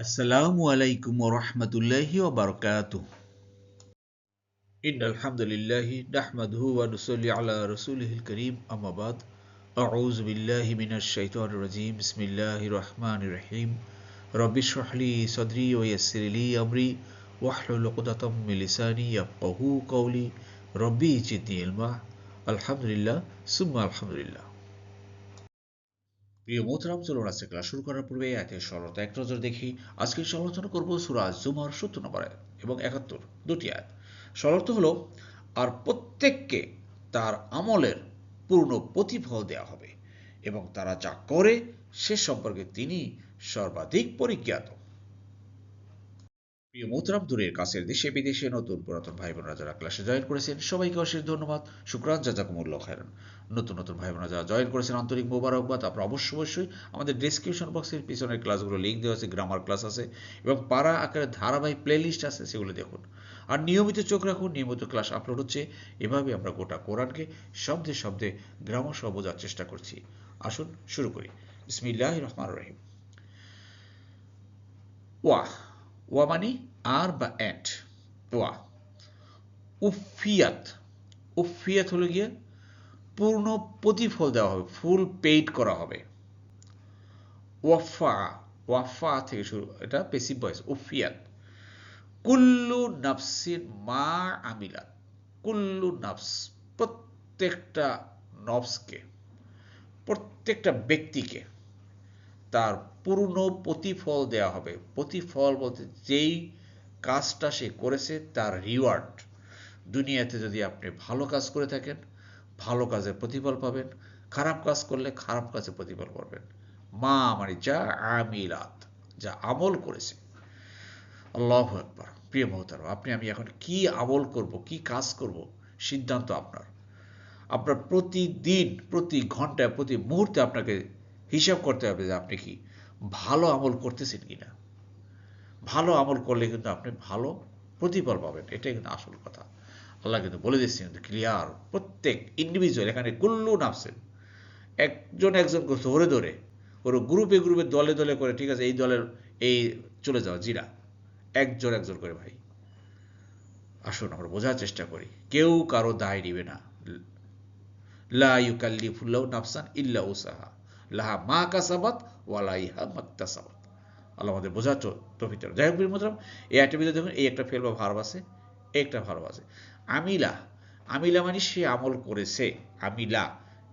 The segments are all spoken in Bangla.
আসসালামু আলাইকুম ওয়া রাহমাতুল্লাহি ওয়া বারাকাতুহু। ইন্নাল হামদুলিল্লাহি নাহমাদুহু ওয়া নুসাল্লি আলা রাসূলিহিল কারীম আম্মা বাদ। আউযু বিল্লাহি মিনাশ শাইতানির রাজীম। বিসমিল্লাহির রাহমানির রাহিম। রব্বি ইশরাহ লি সাদরি ওয়া ইয়াসসির লি আমরি ওয়াহলুল উকদাতাম মিন লিসানি ইয়াফকাহু কওলি। রব্বি জিদনি ইলমা। আলহামদুলিল্লাহ সুম্মা আলহামদুলিল্লাহ। প্রিয় মোহতারাম, চলুন আজকে ক্লাস শুরু করার পূর্বে আয়াতের সরলতা এক নজর দেখি। আজকে সমালোচনা করব সূরা জুমার ৭০ নম্বর আয়াত এবং ৭১ দুটি আয়াত। সরলতা হলো, আর প্রত্যেককে তার আমলের পূর্ণ প্রতিফল দেওয়া হবে এবং তারা যা করে সে সম্পর্কে তিনি সর্বাধিক পরিজ্ঞাত। প্রিয় মোহতারাম, দূরের কাছের দেশে বিদেশে নতুন পুরাতন ভাই বোনেরা যারা ক্লাসে জয়েন করেছেন সবাইকে অশেষ ধন্যবাদ। শুকরান, জাযাকুমুল্লাহ খায়রান। নতুন নতুন ভাই বোনেরা যারা জয়েন করেছেন আন্তরিক মোবারকবাদ। আপনারা অবশ্যই আমাদের ডেসক্রিপশন বক্সের পিছনের ক্লাসগুলো লিঙ্ক দেওয়া আছে, গ্রামার ক্লাস আছে এবং পাড়া আকারে ধারাবাহিক প্লেলিস্ট আছে, সেগুলো দেখুন। আর নিয়মিত চোখ রাখুন, নিয়মিত ক্লাস আপলোড হচ্ছে। এভাবে আমরা গোটা কোরআনকে শব্দে শব্দে গ্রামার সহ বোঝার চেষ্টা করছি। আসুন শুরু করি। বিসমিল্লাহির রহমানির রহিম। ওয়া ওয়া মানে আর বা অ্যাট। ওয়া উফিয়াত। উফিয়াত হলো গিয়ে পূর্ণ প্রতিফল দেওয়া হবে, ফুল পেইড করা হবে। ওয়াফা, ওয়াফা থেকে শুরু, এটা পেসিভ ভয়েস। উফিয়াত। কুল্লু নাফসিন মা আমিলাত। কুল্লু নাফস, প্রত্যেকটা নফসকে, প্রত্যেকটা ব্যক্তিকে তার পূর্ণ প্রতিফল দেওয়া হবে। প্রতিফল বলতে যেই কাজটা সে করেছে তার রিওয়ার্ড। দুনিয়াতে যদি আপনি ভালো কাজ করে থাকেন ভালো কাজের প্রতিফল পাবেন, খারাপ কাজ করলে খারাপ কাজের প্রতিফল পাবেন। মা মানে যা, আমিলাত যা আমল করেছে। আল্লাহু আকবার। প্রিয় মোহতারাম, আমি এখন কি আমল করব, কি কাজ করব, সিদ্ধান্ত আপনার। আপনার প্রতিদিন, প্রতি ঘন্টায়, প্রতি মুহূর্তে আপনাকে হিসাব করতে হবে যে আপনি কি ভালো আমল করতেছেন কিনা। ভালো আমল করলে কিন্তু আপনি ভালো প্রতিফল পাবেন, এটাই কিন্তু আসল কথা। আল্লাহ কিন্তু বলে দিচ্ছেন কিন্তু ক্লিয়ার, প্রত্যেক ইন্ডিভিজুয়াল, এখানে কুল্লু নাফসেন, একজনকে ধরে ধরে ওর গ্রুপে গ্রুপে দলে দলে করে, ঠিক আছে, এই দলের এই চলে যাওয়া জিরা, একজন করে ভাই। আসুন আমরা বোঝার চেষ্টা করি, কেউ কারো দায় নিবে না। লা ইউকাল্লিফুল্লাহু নাফসান ইল্লা উসাহা লাহা মা কাসাবাত ওয়া আলাইহা মাকতাসাবাত। আল্লাহ আমাদের বোঝার তৌফিক দান। যাই হোক প্রিয় মুহতারাম, এই একটা ভিতরে দেখুন, এই একটা ফেল বা ভার্ব আছে, একটা ভার্ব আছে। আমিলা, আমিলা মানে সে আমল করেছে। আমিলা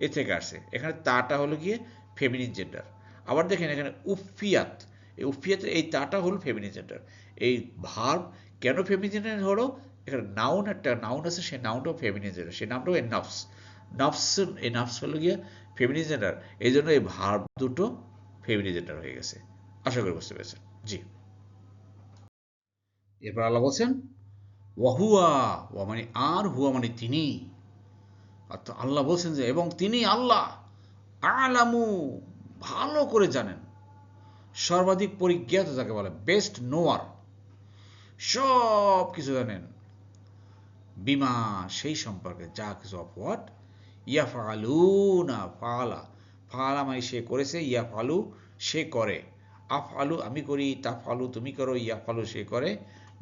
এ থেকে আসছে। এখানে তাটা হলো গিয়ে ফেমিনিন জেন্ডার। আবার দেখেন এখানে উফিয়াত, এই উফিয়াতের এই তাটা হলো ফেমিনিন জেন্ডার। এই ভার্ব কেন ফেমিনিন জেন্ডার হলো, এখানে নাউন, একটা নাউন আছে, সেই নাউনটাও ফেমিনিন জেন্ডার, সেই নামটাও এ নাফস। নাফস, এই নাফস হলো গিয়ে ফেমিনিন জেন্ডার, এই জন্য এই ভার্ব দুটো ফেমিনিন জেন্ডার হয়ে গেছে। আশা করি বুঝতে পেরেছেন। জি, এরপর আল্লাহ বলছেন ওয়াহুয়া, ওয়া মানে আর, হুয়া মানে তিনি। অর্থাৎ আল্লাহ বলছেন যে এবং তিনি আল্লাহ আলামু, ভালো করে জানেন, সর্বাধিক পরিজ্ঞাত যাকে বলে, বেস্ট নোয়ার, সব কিছু জানেন। বিমা, সেই সম্পর্কে, যা কিছু, অফ হোয়াট, ইয়াফআলুনা, ফাআলা, ফাআলা মানে সে করেছে, ইয়াফআলু সে করে, আফআলু আমি করি, তাফআলু তুমি করো, ইয়াফআলু সে করে,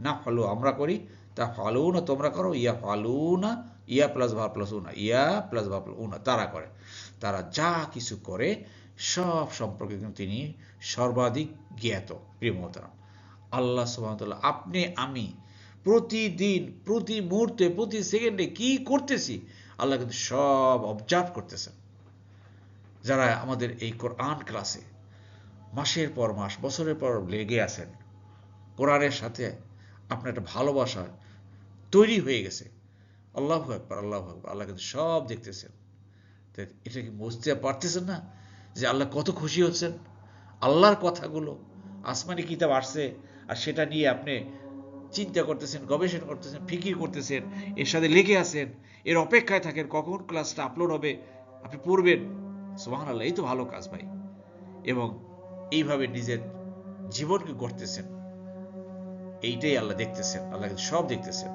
নাফআলু আমরা করি, তাফআলুনা তোমরা করো, ইয়াফআলুনা ইয়া প্লাস ভার্ব প্লাস উনা, ইয়া প্লাস ভার্ব প্লাস উনা তারা করে। তারা যা কিছু করে সব সম্পর্কে কিন্তু তিনি সর্বাধিক জ্ঞাত। প্রিয় মোহতারাম, আল্লাহ সুবহানাহু ওয়া তাআলা, আপনি আমি প্রতিদিন, প্রতি মুহূর্তে, প্রতি সেকেন্ডে কি করতেছি আল্লাহ কিন্তু সব অবজার্ভ করতেছেন। যারা আমাদের এই কোরআন ক্লাসে মাসের পর মাস, বছরের পর লেগে আছেন, কোরআনের সাথে আপনার একটা ভালোবাসা তৈরি হয়ে গেছে, আল্লাহু আকবার, আল্লাহু আকবার, আল্লাহ কিন্তু সব দেখতেছেন। এটা কি বুঝতে পারতেছেন না যে আল্লাহ কত খুশি হচ্ছেন? আল্লাহর কথাগুলো, আসমানি কিতাব আসছে আর সেটা নিয়ে আপনি চিন্তা করতেছেন, গবেষণা করতেছেন, ফিকির করতেছেন, এর সাথে লেগে আছেন, এর অপেক্ষায় থাকেন কখন ক্লাসটা আপলোড হবে, আপনি পড়বেন। সুবহানাল্লাহ, এই তো ভালো কাজ ভাই। এবং এইভাবে নিজের জীবনকে গড়তেছেন, এইটাই আল্লাহ দেখতেছেন। আল্লাহ কিন্তু সব দেখতেছেন।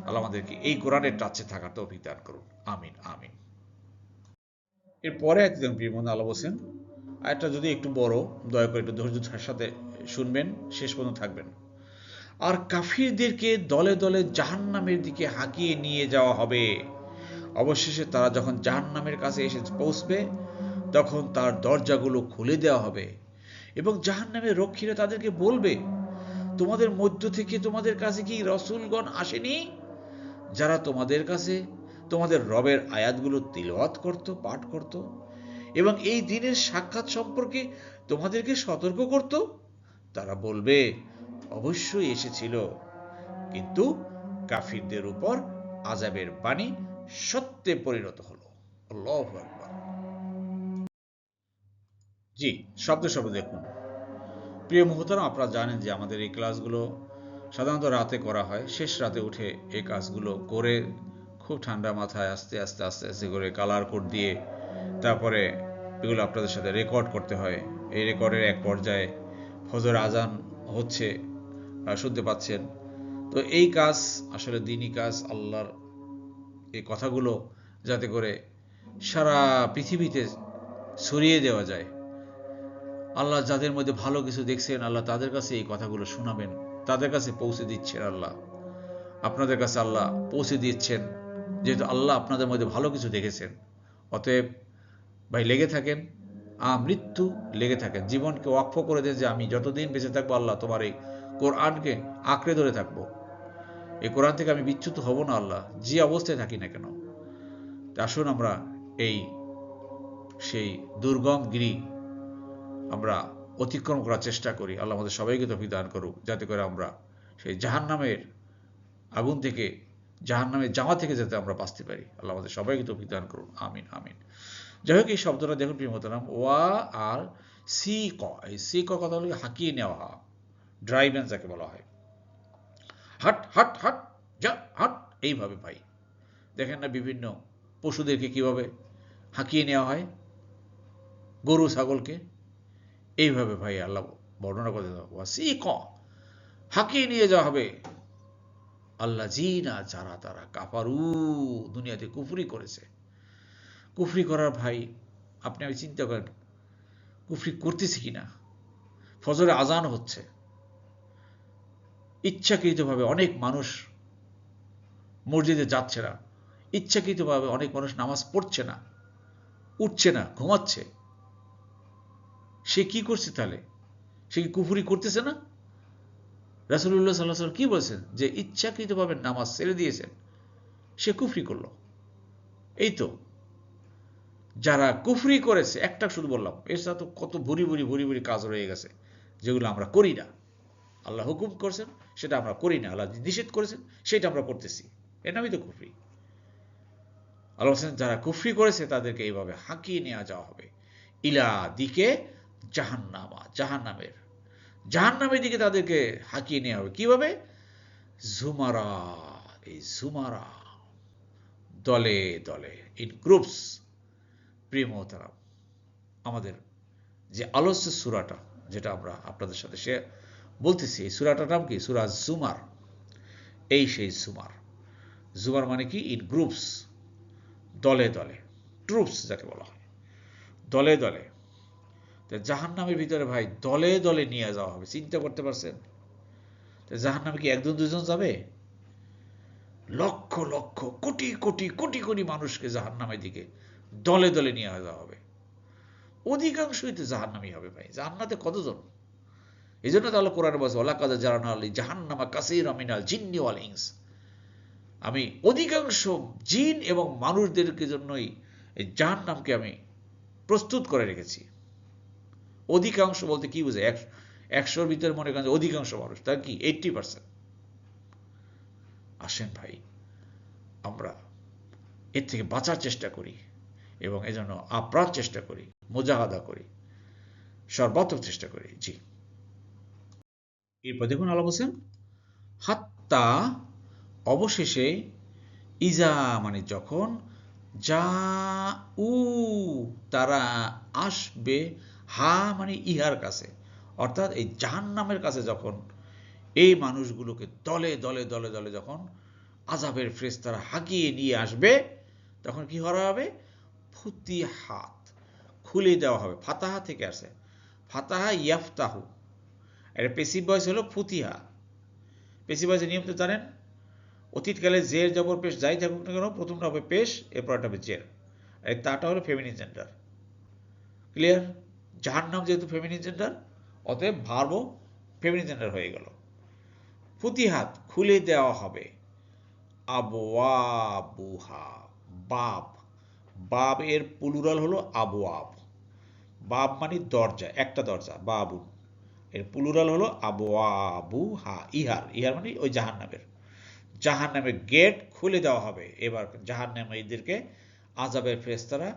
আল্লাহ আমাদেরকে এই কোরআনের টাচে থাকার তৌফিক দান করুন। আমিন আমিন। এরপরে একদম প্রিয় বন্ধু আল্লাহ বলছেন, আরেকটা যদি একটু বড়, দয়া করে একটু ধৈর্যের সাথে শুনবেন, শেষ পর্যন্ত থাকবেন। আর কাফিরদেরকে দলে দলে জাহান্নামের দিকে হাঁকিয়ে নিয়ে যাওয়া হবে। অবশেষে তারা যখন জাহান্নামের কাছে এসে পৌঁছবে, তখন তার দরজাগুলো খুলে দেওয়া হবে এবং জাহান্নামের রক্ষীরা তাদেরকে বলবে, তোমাদের মধ্য থেকে তোমাদের কাছে কি রাসূলগণ আসেনি, যারা তোমাদের কাছে তোমাদের রবের আয়াতগুলো তিলাওয়াত করত, পাঠ করত এবং এই দিনের সাক্ষাৎ সম্পর্কে তোমাদেরকে সতর্ক করত? তারা বলবে, অবশ্যই এসেছিল, কিন্তু কাফিরদের উপর আযাবের বাণী সত্যে পরিণত হলো। আল্লাহু আকবার। জি, শব্দ শব্দ দেখুন। প্রিয় মুহতারাম, আপনারা জানেন যে আমাদের এই ক্লাসগুলো সাধারণত রাতে করা হয়। শেষ রাতে উঠে এই কাজগুলো করে খুব ঠান্ডা মাথায় আস্তে আস্তে আস্তে আস্তে করে কালার কোড দিয়ে তারপরে এগুলো আপনাদের সাথে রেকর্ড করতে হয়। এই রেকর্ডের এক পর্যায়ে ফজর আজান হচ্ছে, শুনতে পাচ্ছেন। তো এই কাজ আসলে দিনই কাজ। আল্লাহর এই কথাগুলো যাতে করে সারা পৃথিবীতে ছড়িয়ে দেওয়া যায়। আল্লাহ যাদের মধ্যে ভালো কিছু দেখছেন, আল্লাহ তাদের কাছে এই কথাগুলো শোনাবেন, তাদের কাছে পৌঁছে দিচ্ছেন। আল্লাহ আপনাদের কাছে আল্লাহ পৌঁছে দিচ্ছেন, যেহেতু আল্লাহ আপনাদের মধ্যে ভালো কিছু দেখেছেন। অতএব ভাই লেগে থাকেন, মৃত্যু লেগে থাকেন, জীবনকে ওয়াকফ করে দেন যে আমি যতদিন বেঁচে থাকবো আল্লাহ তোমার এই কোরআনকে আঁকড়ে ধরে থাকবো, এই কোরআন থেকে আমি বিচ্যুত হব না আল্লাহ, যে অবস্থায় থাকি না কেন। আসুন আমরা এই সেই দুর্গম গিরি আমরা অতিক্রম করার চেষ্টা করি। আল্লাহ আমাদের সবাইকে তৌফিক দান করুক, যাতে করে আমরা সেই জাহান্নামের আগুন থেকে, জাহান্নামের জামা থেকে যাতে আমরা বাঁচতে পারি। আল্লাহ আমাদের সবাইকে তৌফিক দান করুন, আমিন আমিন। যাই হোক, এই শব্দটা দেখুন প্রিয় মোহতারাম, ওয়া আর সি ক। এই সি ক কথা হলো হাঁকিয়ে নেওয়া, ড্রাইভেন যাকে বলা হয়। হাট হাট হাট যা হাট, এইভাবে ভাই দেখেন না বিভিন্ন পশুদেরকে কিভাবে হাঁকিয়ে নেওয়া হয়, গরু ছাগলকে এইভাবে ভাই আল্লাহ বর্ণনা করে দেওয়া, ওয়া সি ক, হাঁকিয়ে নিয়ে যাওয়া হবে আল্লাহ জিনা, যারা তারা কাফারু, দুনিয়াতে কুফরি করেছে। কুফরি করার ভাই আপনি আমি চিন্তা করেন, কুফরি করতেছি কিনা। ফজরে আজান হচ্ছে, ইচ্ছাকৃতভাবে অনেক মানুষ মসজিদে যাচ্ছে না, ইচ্ছাকৃতভাবে অনেক মানুষ নামাজ পড়ছে না, উঠছে না, ঘুমাচ্ছে। সে কি করছে তাহলে? সে কি কুফরি করতেছে না? রাসূলুল্লাহ সাল্লাল্লাহু আলাইহি ওয়াসাল্লাম কি বলেছেন? যে ইচ্ছাকৃতভাবে নামাজ ছেড়ে দিয়েছেন, সে কুফরি করলো। এই তো যারা কুফরি করেছে, একটা শুধু বললাম, এর সাথে তো কত ভুরি ভুরি ভুরি ভুরি কাজ রয়ে গেছে যেগুলো আমরা করি না। আল্লাহ হুকুম করছেন সেটা আমরা করি না, আল্লাহ নিষেধ করেছেন সেটা আমরা করতেছি, এর নামই তো কুফরি। আল্লাহ বলছেন যারা কুফরি করেছে তাদেরকে এইভাবে হাঁকিয়ে নেওয়া যাওয়া হবে ইলা দিকে জাহান্নামা, জাহান্নামের, জাহান্নামের দিকে তাদেরকে হাঁকিয়ে নেওয়া হবে। কিভাবে? জুমারা, এই জুমারা, দলে দলে, ইন গ্রুপস। প্রিয় মোহতারাম, আমাদের যে আলোচ্য সূরাটা, যেটা আমরা আপনাদের সাথে বলতেছি, এই সূরাটার নাম কি? সূরা জুমার। এই সেই জুমার। জুমার মানে কি? ইন গ্রুপস, দলে দলে, ট্রুপস যাকে বলা হয়, দলে দলে। জাহান্নামের ভিতরে ভাই দলে দলে নিয়ে যাওয়া হবে। চিন্তা করতে পারছেন? জাহান্নামে কি একজন দুজন যাবে? লক্ষ লক্ষ কোটি কোটি কোটি কোটি মানুষকে জাহান্নামের দিকে দলে দলে নিয়ে যাওয়া হবে। অধিকাংশই তো জাহান্নামী হবে ভাই। জান্নাতে কতজন? এই জন্য তাহলে কোরআনে বলছে, ওয়ালাকাদ জারানা লি জাহান্নামা কাসীরাম মিনাল জিন্নি ওয়াল ইনস। আমি অধিকাংশ জিন এবং মানুষদেরকে জন্যই এই জাহান্নামকে আমি প্রস্তুত করে রেখেছি। অধিকাংশ বলতে কি বুঝে? 100-র ভিতরে মনে করেন অধিকাংশ মানুষ, তার কি 80%। আসেন ভাই আমরা এর থেকে বাঁচার চেষ্টা করি এবং এজন্য আপ্রাণ চেষ্টা করি, মুজাহাদা করি, সর্বাত্মক চেষ্টা করি। জি, এরপর দেখুন আল্লাহ বলছেন হাত্তা, অবশেষে, ইজা মানে যখন, যা উ তারা আসবে, হা মানে ইহার কাছে, অর্থাৎ এই জাহান্নামের কাছে যখন এই মানুষগুলোকে দলে দলে দলে দলে যখন আযাবের ফেরেশতারা হাঁকিয়ে নিয়ে আসবে, তখন কি করা হবে? ফুতিহাত, খুলে দেওয়া হবে। ফাতাহা থেকে আসে, ফাতাহা ইয়াফতাহু, এটা পেসিভ ভয়েস হলো ফুতিহা। পেসিভ ভয়েসের নিয়ম তো জানেন, অতীতকালে জের জবর পেশ যাই থাকুক না কেন প্রথমটা হবে পেশ, এরপরটা হবে জের। আর তাটা হলো ফেমিনিন জেন্ডার। ক্লিয়ার? জাহান্নাম যেহেতু ফেমিনিন জেন্ডার, অতএব ভার্বও ফেমিনিন জেন্ডার হয়ে গেল। ফুতিহাত খুলে দেওয়া হবে, আবওয়াবুহা, বাব, বাব এর প্লুরাল হলো আবওয়াব। বাব মানে দরজা, একটা দরজা, বাবুন। এর প্লুরাল হলো আবওয়াবুহা, ইহার, ইহার মানে ওই জাহান্নামের, জাহান্নামের গেট খুলে দেওয়া হবে। এবার জাহান্নামীদেরকে আযাবের ফেরেশতারা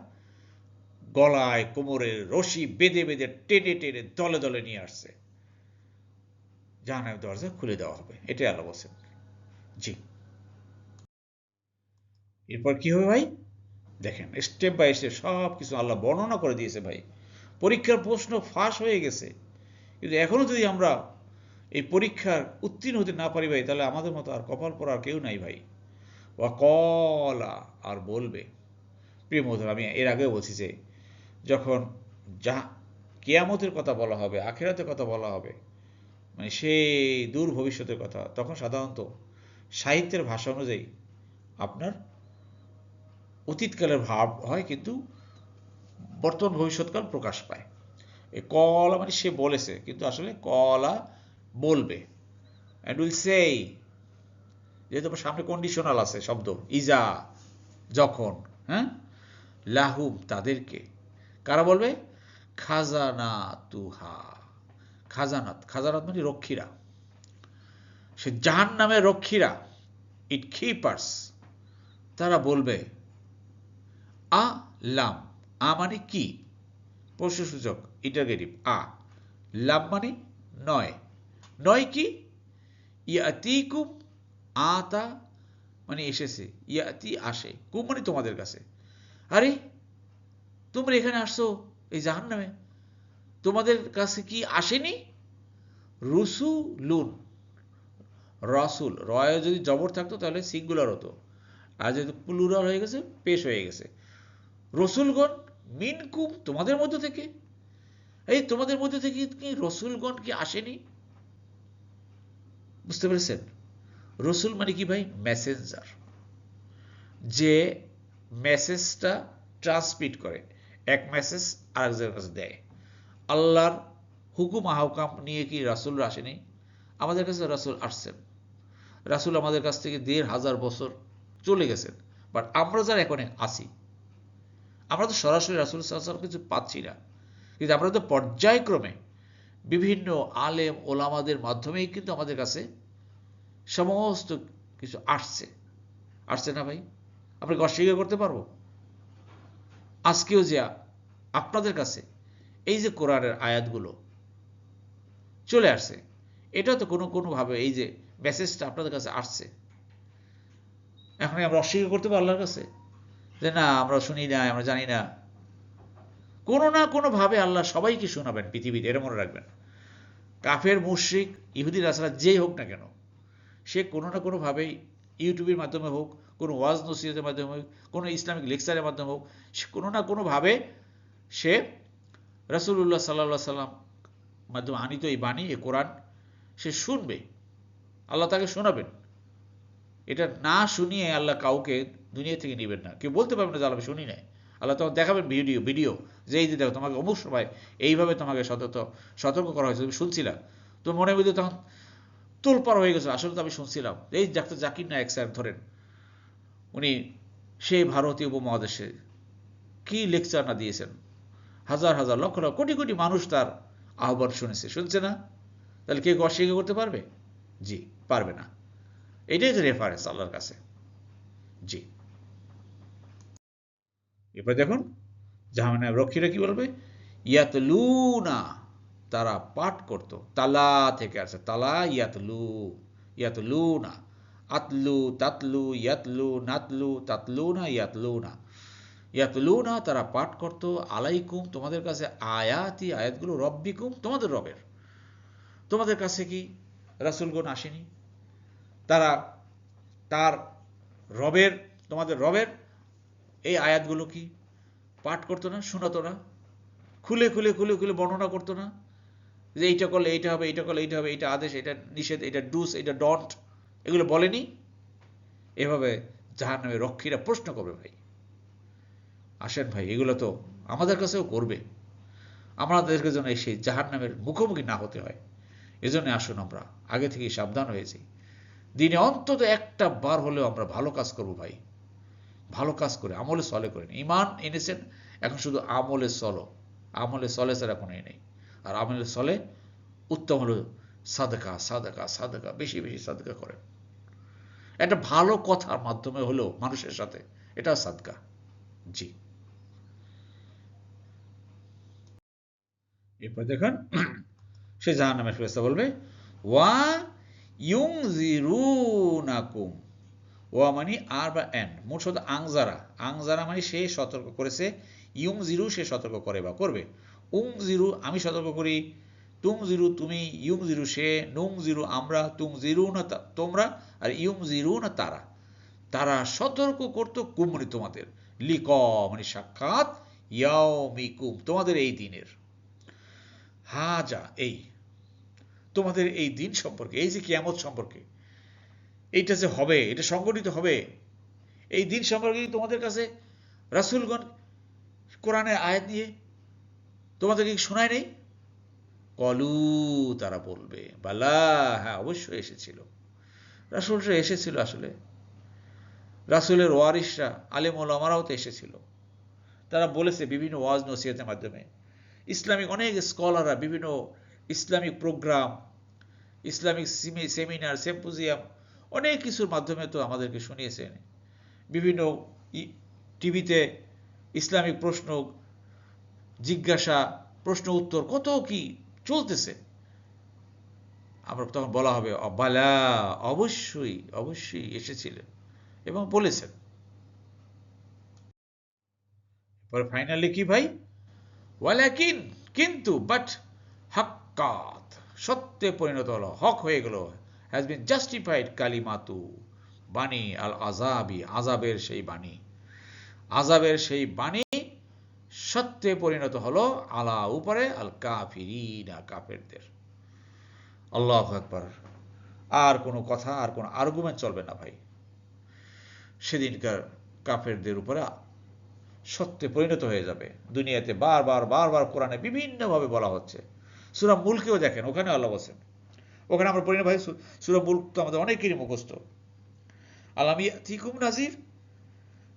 গলায় কোমরে রশি বেঁধে বেঁধে টেনে টেনে দলে দলে নিয়ে আসছে, জাহান্নামের দরজা খুলে দেওয়া হবে। এটাই আল্লাহ বলছেন। জি, এরপর কি হবে ভাই দেখেন, স্টেপ বাই স্টেপ সব কিছু আল্লাহ বর্ণনা করে দিয়েছে ভাই। পরীক্ষার প্রশ্ন ফাঁস হয়ে গেছে, কিন্তু এখনো যদি আমরা এই পরীক্ষার উত্তীর্ণ হতে না পারি ভাই, তাহলে আমাদের মতো আর কপাল পড়ার কেউ নাই ভাই। ওয়াকলা, আর বলবে। প্রিয় বন্ধুরা, আমি এর আগেও বলছি যে যখন যা কিয়ামতের কথা বলা হবে, আখিরাতের কথা বলা হবে, মানে সেই দূর ভবিষ্যতের কথা, তখন সাধারণত সাহিত্যের ভাষা অনুযায়ী আপনার অতীতকালের ভাব হয়, কিন্তু বর্তমান ভবিষ্যৎকাল প্রকাশ পায়। এই কলা মানে সে বলেছে, কিন্তু আসলে কলা বলবে, অ্যান্ড উইল সেই, যেহেতু সামনে কন্ডিশনাল আছে শব্দ, ইজা, যখন, হ্যাঁ, লাহুম তাদেরকে, কারা বলবে, খাজানা তুহা, খাজানাত, খাজানাত মানে রক্ষীরা, সে জাহান নামের রক্ষীরা, ইট কিপার্স, তারা বলবে, আ লাম, আ মানে কি, প্রশ্নসূচক ইন্টারগেটিভ, আ, লাম মানে নয়, নয় কি, ইয়াতিকুম, আতা মানে এসেছে, ইয়াতি আসে, কুম মানে তোমাদের কাছে, আরে তোমরা এখানে আসছো এই জাহান্নামে, তোমাদের কাছে কি আসেনি, রুসুলুন, রসুল, রয়ে যদি জবর থাকতো তাহলে সিঙ্গুলার হতো, আর যেহেতু প্লুরাল হয়ে গেছে পেশ হয়ে গেছে, রসুলগণ, মিনকুম তোমাদের মধ্য থেকে, এই তোমাদের মধ্যে থেকে কি রসুলগণ কি আসেনি, বুঝতে পেরেছেন? রসুল মানে কি ভাই, মেসেঞ্জার, যে মেসেজটা ট্রান্সমিট করে, এক মেসেজ আরেকজনের কাছে দেয়। আল্লাহর হুকুম আহকাম নিয়ে কি রাসুল আসেনি? আমাদের কাছে রাসুল আসছেন, রাসুল আমাদের কাছ থেকে ১,৫০০ বছর চলে গেছেন, বাট আমরা যারা এখন আসি, আমরা তো সরাসরি রাসুল সাল্লাল্লাহু কিছু পাচ্ছি না, কিন্তু আমরা তো পর্যায়ক্রমে বিভিন্ন আলেম ওলামাদের মাধ্যমেই কিন্তু আমাদের কাছে সমস্ত কিছু আসছে, আসছে না ভাই? আমরা কি অস্বীকার করতে পারবো? আজকেও যে আপনাদের কাছে এই যে কোরআনের আয়াতগুলো চলে আসছে, এটা তো কোনোভাবে এই যে মেসেজটা আপনাদের কাছে আসছে, এখন আমরা অস্বীকার করতে পারবো আল্লাহর কাছে যে না আমরা শুনি না, আমরা জানি না? কোনো না কোনোভাবে আল্লাহ সবাইকে শোনাবেন পৃথিবীতে, এটা মনে রাখবেন। কাফের, মুশরিক, ইহুদি, নাসারা যেই হোক না কেন, সে কোনো না কোনোভাবেই ইউটিউবের মাধ্যমে হোক, কোনো ওয়াজ নসিহতের মাধ্যমে হোক, কোনো ইসলামিক লেকচারের মাধ্যমে হোক, কোনো না কোনোভাবে সে রাসূলুল্লাহ সাল্লাল্লাহু আলাইহি সাল্লাম মাধ্যমে আনিত এই বাণী, এই কোরআন সে শুনবে, আল্লাহ তাকে শোনাবেন। এটা না শুনিয়ে আল্লাহ কাউকে দুনিয়া থেকে নেবেন না, কেউ বলতে পারবেন না যে আল্লাহ শুনি নাই। আল্লাহ তখন দেখাবেন ভিডিও, যে এই যে দেখো তোমাকে অমুক সময় এইভাবে তোমাকে সতর্ক করা হয়েছে, তুমি শুনছিলা, তো মনের মধ্যে তখন তোলপাড় হয়ে গেছে, আসলে তো আমি শুনছিলাম। এই ডাক্তার জাকির নায়েক স্যার ধরেন, উনি সেই ভারতীয় উপমহাদেশে কি লেকচার না দিয়েছেন, হাজার হাজার লক্ষ লক্ষ কোটি কোটি মানুষ তার আহ্বান শুনছে না? তাহলে কেউ অস্বীকার করতে পারবে? জি, পারবে না। এটাই তো রেফারেন্স আল্লাহর কাছে। জি, এবার দেখুন জাহান্নামের রক্ষীরা কি বলবে, ইয়াতলুনা, তারা পাঠ করত, তালা থেকে আছে, তালা ইয়াতলু, ইয়াতলুনা, আতলু তাতলু ইয়াতলু নাতলু তাতলুনা ইয়াতলুনা, ইয়াতলুনা তারা পাঠ করত, আলাইকুম তোমাদের কাছে, আয়াতি আয়াতগুলো, রব্বিকুম তোমাদের রবের, তোমাদের কাছে কি রাসূলগণ আসেনি? তারা তার রবের, তোমাদের রবের এই আয়াতগুলো কি পাঠ করতো না, শোনাতো না, খুলে খুলে খুলে খুলে বর্ণনা করতো না? যে এইটা করলে এইটা হবে, এইটা করলে এইটা হবে, এইটা আদেশ, এটা নিষেধ, এটা ডুস, এটা ডন্ট, এগুলো বলেনি? এভাবে জাহান্নামের রক্ষীরা প্রশ্ন করবে ভাই। আসেন ভাই, এগুলো তো আমাদের কাছেও করবে, আমাদেরকে যেন সেই জাহান্নামের মুখোমুখি না হতে হয়। এজন্য আসুন আমরা আগে থেকেই সাবধান হয়েছি, দিনে অন্তত একটা বার হলেও আমরা ভালো কাজ করব ভাই। ভালো কাজ করে আমলে সলে করেন, ইমান এনেছেন, এখন শুধু আমলে সলো, আমলে সলে ছাড়া কোনো নেই। আর আমলে সলে উত্তম হলো সাদকা, সাদকা, সাদকা, বেশি বেশি সাদকা করেন। একটা ভালো কথার মাধ্যমে হলেও মানুষের সাথে, এটা সাদকা। জি, এরপর দেখুন সে জাহান্নামের ফেরেশতা বলবে ওয়া ইউনজিরুনাকুম, ওয়া মানে আর বা এন্ড, মোট শব্দ আংজারা, আংজারা মানে সে সতর্ক করেছে, ইউংজিরু সে সতর্ক করে বা করবে, উংজিরু আমি সতর্ক করি, তুংজিরু তুমি, ইউংজিরু সে, নুংজিরু আমরা, তুংজিরু না তোমরা, আর ইউংজিরু না তারা, তারা সতর্ক করতো কুম মানে তোমাদের, লিক মানে সাক্ষাৎ, ইয়াউমিকুম তোমাদের এই দিনের, হাজা এই তোমাদের এই দিন সম্পর্কে, এই যে কিয়ামত সম্পর্কে, এইটা যে হবে, এটা সংগঠিত হবে, এই দিন সম্পর্কে তোমাদের কাছে রাসূলগণ কোরআনের আয়াত নিয়ে তোমাদেরকে শোনায় নেই? কলু তারা বলবে বালা, হ্যাঁ অবশ্যই এসেছিল, রাসূলরা এসেছিল, আসলে রাসূলের ওয়ারিসরা আলেম ওলামারাও তো এসেছিল, তারা বলেছে বিভিন্ন ওয়াজ নসিহতের মাধ্যমে, ইসলামিক অনেক স্কলাররা বিভিন্ন Islamic program, Islamic seminar, symposium, অনেক কিছুর মাধ্যমে তো আমাদেরকে শুনিয়েছেন, বিভিন্ন টিভিতে ইসলামিক প্রশ্ন জিজ্ঞাসা, প্রশ্ন উত্তর কত কি চলতেছে, আমরা তখন বলা হবে বালা, অবশ্যই অবশ্যই এসেছিলেন এবং বলেছেন। পরে ফাইনালি কি ভাই, ওয়ালাকিন কিন্তু, বাট হাক্কাত সত্যে পরিণত হলো, হক হয়ে গেল, হ্যাজ বিন জাস্টিফাইড কালিমাতু বাণী, আল আজাবি আজাবের সেই বাণী, আজাবের সেই বাণী সত্যে পরিণত হলো, আলা উপরে, আল কাফিরিনা কাফেরদের। আল্লাহু আকবার। আর কোনো কথা, আর কোনো আর্গুমেন্ট চলবে না ভাই, সেদিনকার কাফেরদের উপরে সত্যে পরিণত হয়ে যাবে। দুনিয়াতে বারবার বারবার কোরআনে বিভিন্নভাবে বলা হচ্ছে, সূরা মুলকেও দেখেন, ওখানে আল্লাহ বলেছেন, ওখানে আমরা পড়ি না ভাই, সূরা মুলক তো আমাদের অনেকেরই মুখস্থ, আলাম ইয়াতিকুম নাজির,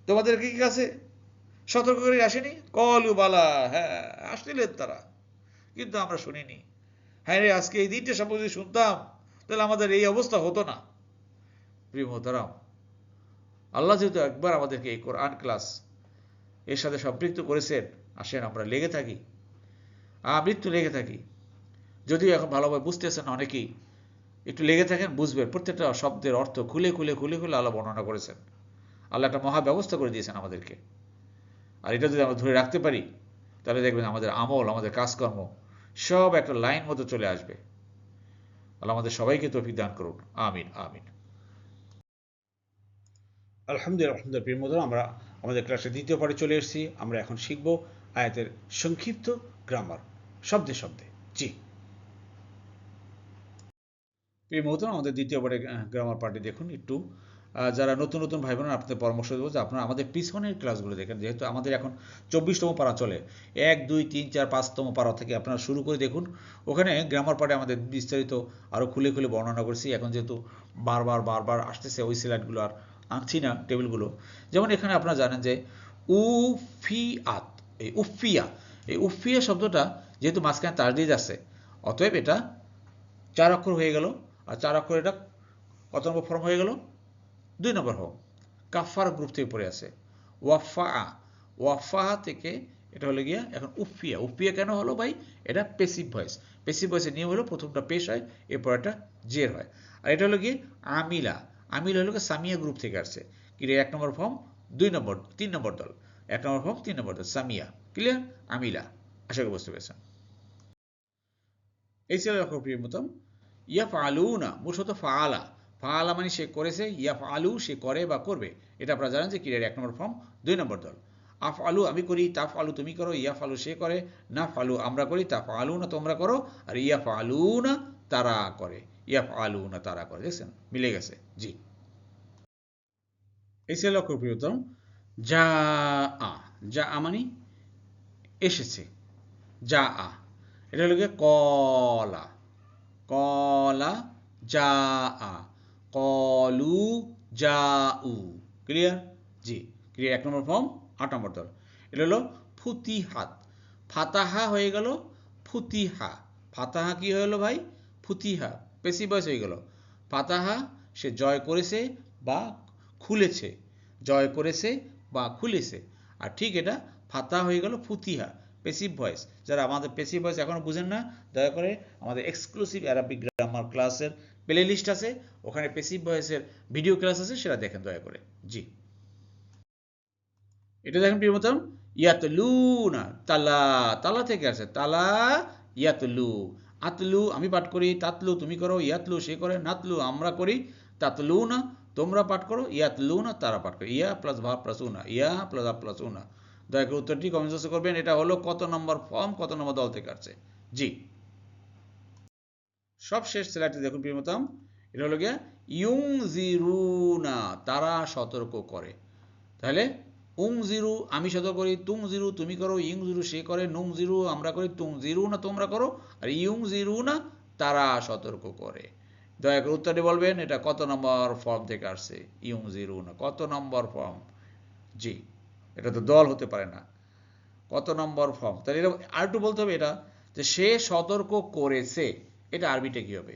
তোমাদেরকে কি কাছে সতর্ক করে আসেনি? কলু বালা, হ্যাঁ আসছিলেন তারা, কিন্তু আমরা শুনিনি। হ্যাঁ রে, আজকে এই দিনটা সম্পর্কে যদি শুনতাম তাহলে আমাদের এই অবস্থা হতো না। প্রিয় মোহতারাম, আল্লাহ যেহেতু একবার আমাদেরকে এই কোরআন ক্লাস এর সাথে সম্পৃক্ত করেছেন, আসেন আমরা লেগে থাকি, মৃত্যু লেগে থাকি, যদিও এখন ভালোভাবে বুঝতেছেন না অনেকেই, একটু লেগে থাকেন, বুঝবেন প্রত্যেকটা শব্দের অর্থ খুলে খুলে খুলে খুলে আল্লাহ বর্ণনা করেছেন। আল্লাহ একটা মহা ব্যবস্থা করে দিয়েছেন আমাদেরকে, আর এটা যদি আমরা ধরে রাখতে পারি তাহলে দেখবেন আমাদের আমল, আমাদের কাজকর্ম সব একটা লাইন মতো চলে আসবে। আল্লাহ আমাদের সবাইকে তৌফিক দান করুন, আমিন আমিন। আলহামদুলিল্লাহ, আলহামদুলিল্লাহ। প্রিয় বন্ধুরা, আমরা আমাদের ক্লাসের দ্বিতীয় পার্টে চলে এসেছি। আমরা এখন শিখব আয়াতের সংক্ষিপ্ত গ্রামার, শব্দে শব্দে। জি প্রিয় বন্ধুরা, আমাদের দ্বিতীয় পার্টে গ্রামার পার্টে দেখুন একটু, যারা নতুন নতুন ভাই বোনেরা, আপনাদের পরামর্শ দেবো যে আপনারা আমাদের পিছনের ক্লাসগুলো দেখেন, যেহেতু আমাদের এখন 24তম পারা চলে, 1, 2, 3, 4, 5তম পারা থেকে আপনারা শুরু করে দেখুন, ওখানে গ্রামার পার্টে আমাদের বিস্তারিত আরও খুলে খুলে বর্ণনা করছি। এখন যেহেতু বারবার বারবার আসতেছে ওই স্লাইডগুলো আর আনছি না টেবিলগুলো, যেমন এখানে আপনারা জানেন যে উফিয়াত, এই উফিয়া, এই উফিয়া শব্দটা যেহেতু মাঝখানে তাসদিদ আছে, অতএব এটা 4 অক্ষর হয়ে গেল, আর 4 অক্ষর এটা কত নম্বর ফর্ম হয়ে গেল? 2 নম্বর ফর্ম। কাফার গ্রুপ থেকে পড়ে আছে, ওয়াফা, ওয়াফা থেকে এটা হলো গিয়া এখন উফিয়া। উফিয়া কেন হলো ভাই? এটা পেসিভ ভয়েস, পেসিভ ভয়েসের নিয়ম হলো প্রথমটা পেশ হয়, এরপর একটা জের হয়। আর এটা হলো গিয়ে আমিলা, আমিলা হলো সামিয়া গ্রুপ থেকে আসছে, কিন্তু 1 নম্বর ফর্ম, 2 নম্বর 3 নম্বর দল, 1 নম্বর ফর্ম 3 নম্বর দল, সামিয়া। ক্লিয়ার? আমিলা, আশা করি বুঝতে পেরেছেন। এই ছিল লক্ষ্য প্রিয় মতন। ইয়াফ আলু না, মূলত ফাআলা, ফাআলা মানে সে করেছে, ইয়াফ আলু সে করে বা করবে, এটা আপনারা জানেন যে ক্রিয়ার 1 নম্বর ফর্ম 2 নম্বর দল। আফ আলু আমি করি, তাফ আলু তুমি করো, ইয়াফ আলু সে করে, না ফালু আমরা করি, তাফ আলু না তোমরা করো, আর ইয়াফ আলু না তারা করে, ইয়াফ আলু না তারা করে। দেখছেন মিলে গেছে। জি, এই ছিল লক্ষ্য প্রিয়তম। যা আ, যা আ মানে এসেছে, যা আ, এটা হলো গিয়ে কলা, কলা যা আ, কলু যা উ। ক্লিয়ার? জি ক্লিয়ার। 1 নম্বর ফর্ম। 8 নম্বর দল, এটা হলো ফুতিহাত, ফাতাহা হয়ে গেল ফুতিহা। ফাতাহা কি হয়ে গেল ভাই? ফুতিহা, পেসিভ ভয়েস হয়ে গেল। ফাতাহা সে জয় করেছে বা খুলেছে, জয় করেছে বা খুলেছে। আর ঠিক এটা ফাতাহা হয়ে গেল ফুতিহা, পেসিভ ভয়েস। যারা আমাদের পেসিভ ভয়েস এখনো বুঝেন না, দয়া করে আমাদের এক্সক্লুসিভ অ্যারাবিক গ্রামার ক্লাসের প্লে লিস্ট আছে, ওখানে পেসিভ ভয়েসের ভিডিও ক্লাস আছে, সেটা দেখেন দয়া করে। জি, এটা দেখেন প্রিয়তম, ইয়াতলুনা, তালা, তালা থেকে আসে, তালা ইয়াতলু। আতলু আমি পাঠ করি, তাতলু তুমি করো, ইয়াতলু সে করে, নাতলু আমরা করি, তাতলু না তোমরা পাঠ করো, ইয়াতলু না তারা পাঠ করে। ইয়া প্লাস ভাব প্লাস উনা, ইয়া প্লাস ভাব প্লাস উনা। দয়া করে উত্তরটি কমেন্ট বক্সে করবেন। এটা হলো কত নম্বর ফর্ম, কত নম্বর দল থেকে আসছে। জি, সব শেষ স্লাইডে দেখুন প্রিয়তম, এটা হলো গিয়া ইউংজিরুনা, তারা সতর্ক করে। তাহলে উংজিরু আমি সতর্ক করি, তুংজিরু তুমি করো, ইংজিরু সে করে, নুংজিরু আমরা করি, তুংজিরু না তোমরা করো, আর ইউংজিরু না তারা সতর্ক করে। দয়া করে উত্তরটি বলবেন, এটা কত নম্বর ফর্ম থেকে আসছে? ইউংজিরু না কত নম্বর ফর্ম? জি, এটা তো দল হতে পারে না, কত নম্বর ফর্ম? তাহলে এটা আর একটু বলতে হবে, এটা যে সে সতর্ক করেছে, এটা আরবিটা কি হবে?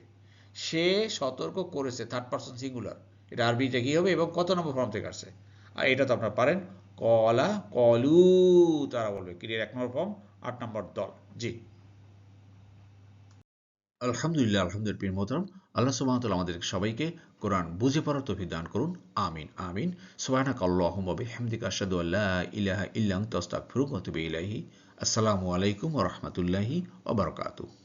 সে সতর্ক করেছে, থার্ড পারসন সিঙ্গুলার, এটা আরবিটা কি হবে এবং কত নম্বর ফর্ম থেকে আসছে? আর এটা তো আপনারা পারেন, কলা কলু তারা বলবে। ক্লিয়ার? 1 নম্বর ফর্ম, 8 নম্বর দল। জি, আলহামদুলিল্লাহ, আলহামদুলিল্লাহ প্রিয় মোহতারাম, আল্লাহ সুবহানাহু ওয়া তাআলা আমাদের সবাইকে কোরআন বুঝে পড়ার তৌফিক দান করুন। আমিন আমিন। সুবহানাকাল্লাহুম্মা ওয়া বিহামদিকা আশহাদু আল্লা ইলাহা ইল্লা আনতা আস্তাগফিরুকা ওয়া আতুবু ইলাইহি। আসসালামু আলাইকুম ওয়া রাহমাতুল্লাহি ওয়া বারাকাতুহু।